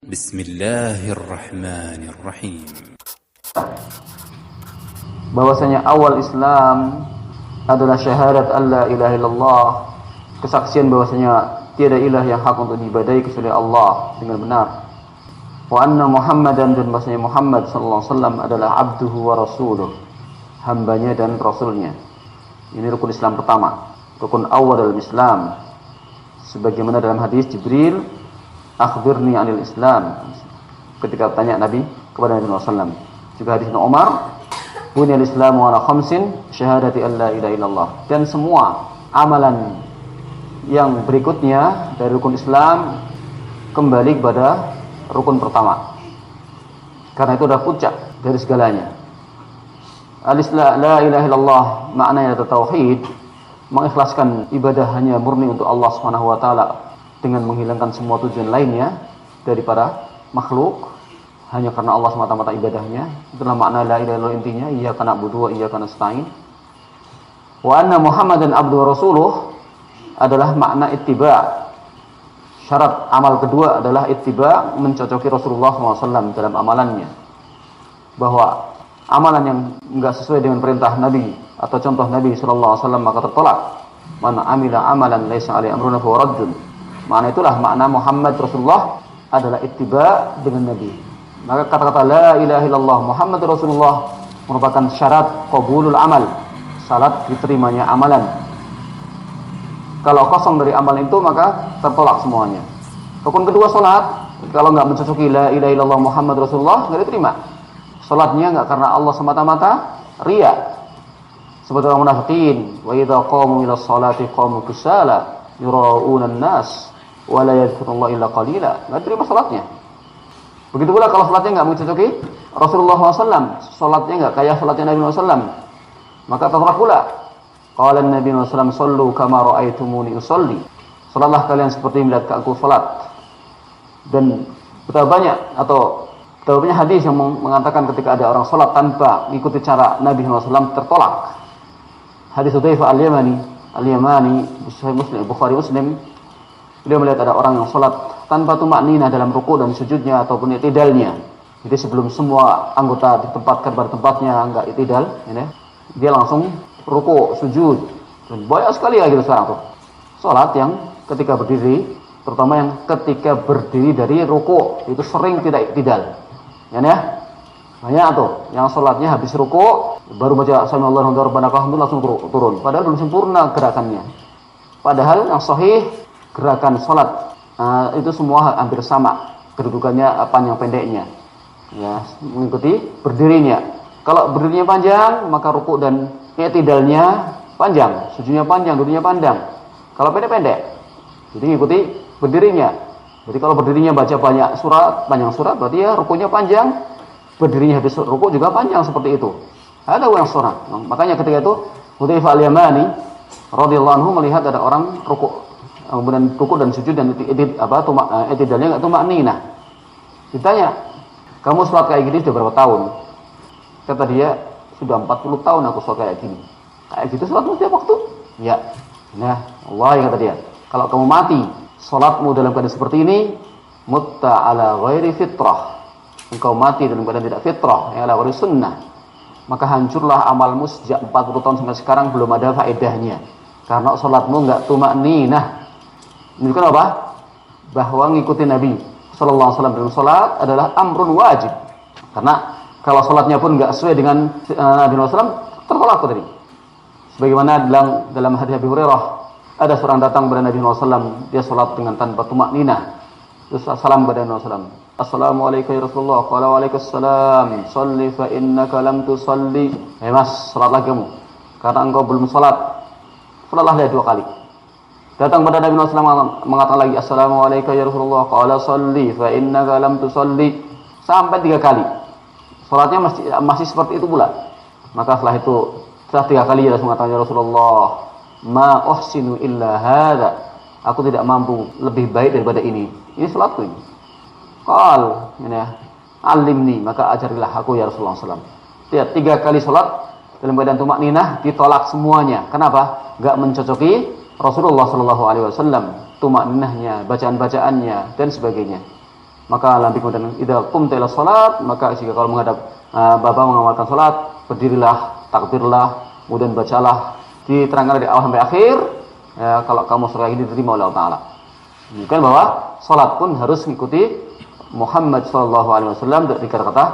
Bismillahirrahmanirrahim. Bahwasanya awal Islam adalah syahadat alla ilaha illallah, kesaksian bahwasanya tiada ilah yang hak untuk diibadahi kecuali Allah dengan benar. Wa anna Muhammadan, dan bahwasanya Muhammad sallallahu alaihi wasallam adalah abduhu wa rasuluh, hambanya dan rasulnya. Ini rukun Islam pertama, rukun awal dalam Islam. Sebagaimana dalam hadis Jibril, akhbirni anil Islam, ketika tanya Nabi kepada Nabi SAW. Juga hadis Umar, bunyal Islamu ala khamsin syahadati alla ilaha illallah. Dan semua amalan yang berikutnya dari rukun Islam kembali kepada rukun pertama, karena itu adalah puncak dari segalanya. Al-Islam, la ilaha illallah, maknanya adalah tauhid, mengikhlaskan ibadah hanya murni untuk Allah Subhanahu wa taala dengan menghilangkan semua tujuan lainnya daripada makhluk, hanya karena Allah semata-mata ibadahnya. Itulah makna la ilaha illallah intinya, iyyaka na'budu wa iyyaka nasta'in. Wa anna Muhammadan abduhu wa rasuluh adalah makna ittiba'. Syarat amal kedua adalah ittiba', mencocoki Rasulullah SAW dalam amalannya. Bahwa amalan yang enggak sesuai dengan perintah Nabi atau contoh Nabi sallallahu alaihi wasallam maka tertolak. Man amila amalan laisa alaihi amruna fa raddun. Makna itulah makna Muhammad Rasulullah adalah ittiba dengan Nabi. Maka kata-kata la ilaha illallah Muhammad Rasulullah merupakan syarat qabulul amal, syarat diterimanya amalan. Kalau kosong dari amal itu maka tertolak semuanya. Rukun kedua salat, kalau enggak mencocoki la ilaha illallah Muhammad Rasulullah enggak diterima. Salatnya enggak karena Allah semata-mata, riya. Seperti orang munafikin, wa idza qamu ila sholati qamu kusala yura'una an-nas wa la yadhkurullaha illa qalila. Enggak terima salatnya. Begitu pula kalau salatnya enggak mencocoki Rasulullah SAW, salatnya enggak kayak salatnya Nabi SAW, maka tertolak pula. Qala an-nabi SAW, sallu kama ra'aitumuni usolli. Salatlah kalian seperti melihat aku salat. Dan betapa banyak hadis yang mengatakan ketika ada orang salat tanpa mengikuti cara Nabi SAW tertolak. Hadis Hudzaifah al-Yamani, Bukhari Muslim, beliau melihat ada orang yang salat tanpa tumakninah dalam ruku' dan sujudnya ataupun i'tidalnya. Jadi sebelum semua anggota ditempatkan pada tempatnya, enggak i'tidal, ya, dia langsung ruku', sujud. Dan banyak sekali ya gitu sekarang tuh salat yang ketika berdiri, terutama yang ketika berdiri dari ruku' itu sering tidak i'tidal. Ya, banyak tuh yang salatnya habis ruku' baru baca sami'allahu liman hamidah rabbana langsung turun, padahal belum sempurna gerakannya. Padahal yang sahih gerakan salat itu semua hampir sama kedudukannya, panjang pendeknya, ya, mengikuti berdirinya. Kalau berdirinya panjang maka ruku' dan i'tidalnya panjang, sujudnya panjang, duduknya panjang. Kalau pendek-pendek, jadi mengikuti berdirinya. Jadi kalau berdirinya baca banyak surat, panjang surat, berarti ya rukunya panjang, berdirinya habis ruku juga panjang seperti itu. Ada yang surat. Makanya ketika itu Hudzaifah al-Yamani radhiyallahu anhu melihat ada orang kemudian ruku dan sujud dan i'tidalnya enggak tumakninah. Ditanya, "Kamu salat kayak gini sudah berapa tahun?" Kata dia, "Sudah 40 tahun aku salat kayak gini." "Kayak gitu salatmu setiap waktu?" "Ya." Nah, Allah ya, kata dia, "Kalau kamu mati salatmu dalam keadaan seperti ini, mutta ala ghairi fitrah." Engkau mati dalam keadaan tidak fitrah, ya, ala ghairi sunnah. Maka hancurlah amalmu sejak 40 tahun sampai sekarang belum ada faedahnya. Karena salatmu enggak tumakninah. Menunjukkan apa? Bahwa ngikuti Nabi sallallahu alaihi wasallam dalam salat adalah amrun wajib. Karena kalau salatnya pun enggak sesuai dengan Nabi sallallahu alaihi wasallam, tertolak tadi. Sebagaimana dalam hadis Abi Hurairah, ada seorang datang kepada Nabi sallallahu alaihi wasallam, dia salat dengan tanpa tumakninah. Terus salam kepada Nabi sallallahu alaihi wasallam. "Assalamualaikum ya Rasulullah." Qala waalaikumsalam. "Shalli fa innaka lam tusalli." Mas, salat lagi kamu karena engkau belum salat. Salatlah dia 2 kali. Datang pada Nabi sallallahu alaihi wasallam mengatakan lagi, "Assalamualaikum ya Rasulullah." Qala shalli fa innaka lam tusalli. Sampai 3 kali. Salatnya masih seperti itu pula. Maka setelah 3 kali dia mengatakan, "Ya Rasulullah, ma uhsinu illa hadza." Aku tidak mampu lebih baik daripada ini. Ini salatku ini. Qal, alimni, maka ajarilah aku ya Rasulullah SAW. Lihat, 3 kali salat dalam keadaan tumakninah ditolak semuanya. Kenapa? Enggak mencocoki Rasulullah SAW, tumakninahnya, bacaan-bacaannya dan sebagainya. Maka nanti kemudian idza qumta ila salat, maka jika kalau menghadap Bapak mengamalkan salat, berdirilah, takbirlah, kemudian bacalah, diterangkan dari awal sampai akhir. Ya, kalau kamu sholat ini diterima oleh Allah Taala. Bukan bahwa salat pun harus mengikuti Muhammad sallallahu alaihi wasallam dari kata-kata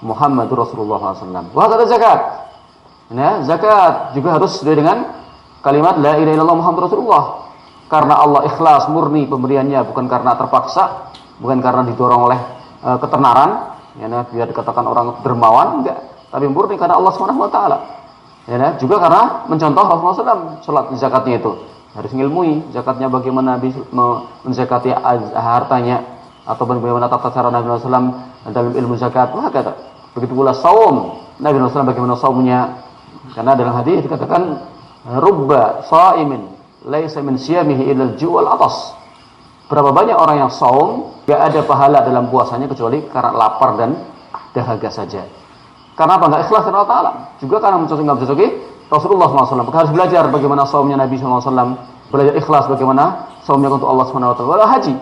Muhammadur Rasulullah sallallahu alaihi wasallam. Wa kata zakat. Ya, zakat juga harus sesuai dengan kalimat la ilaha illallah Muhammadur Rasulullah. Karena Allah ikhlas murni pemberiannya, bukan karena terpaksa, bukan karena didorong oleh ketenaran, ya, biar dikatakan orang dermawan, enggak, tapi murni karena Allah Subhanahu wa taala. Ya, juga karena mencontoh Rasulullah SAW salat zakatnya itu. Harus ngilmui zakatnya bagaimana menzakati hartanya atau bagaimana tata cara Nabi SAW dalam ilmu zakat. Wah, kata. Begitu pula saum. Nabi SAW bagaimana saumnya? Karena dalam hadis dikatakan rubba shaimin laisa min siyamihi illa al-ju' wal 'atas. Berapa banyak orang yang saum, enggak ada pahala dalam puasanya kecuali karena lapar dan dahaga saja. Karena apa? Enggak ikhlas karena Allah Ta'ala. Juga karena mencocoki Rasulullah SAW. Maka harus belajar bagaimana saumnya Nabi SAW. Belajar ikhlas bagaimana saumnya untuk Allah SWT. Walau haji.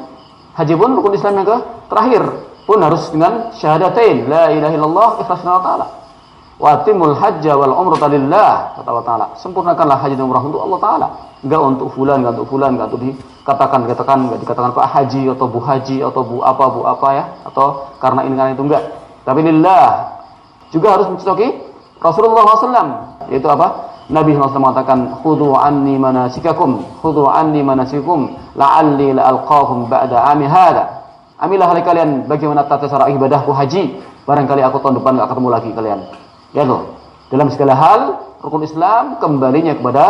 Haji pun rukun Islam yang terakhir pun harus dengan syahadatain. La ilaha illallah, ikhlas karena Allah Ta'ala. Wa atimul hajja wal umrata lillah, kata Allah Ta'ala. Sempurnakanlah haji dan umrah untuk Allah Ta'ala. Enggak untuk fulan, enggak untuk fulan, enggak untuk enggak dikatakan Pak Haji atau Bu Haji atau Bu apa ya, atau karena ini karena itu, enggak. Tapi lillah. Juga harus mencocoki Rasulullah SAW. Yaitu apa? Nabi SAW mengatakan, "Khudhu anni manasikakum, khudhu anni manasikakum, la'alli la'alqakum ba'da 'ami hadza." Amilah kalian bagaimana tata cara ibadahku haji, barangkali aku tahun depan enggak ketemu lagi kalian. Ya loh. Dalam segala hal, rukun Islam kembalinya kepada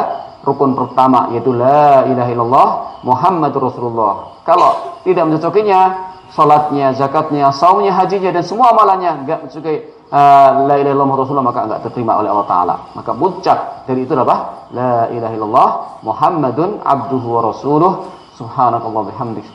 rukun pertama, yaitu la ilaha illallah Muhammadur Rasulullah. Kalau tidak mencocokinya, salatnya, zakatnya, saumnya, hajinya dan semua amalannya enggak mencocoki la ilaha illallah Rasulullah, maka enggak diterima oleh Allah Ta'ala. Maka puncak dari itu apa? La ilaha illallah Muhammadun abduhu wa rasuluh. Subhanakallah bihamdik.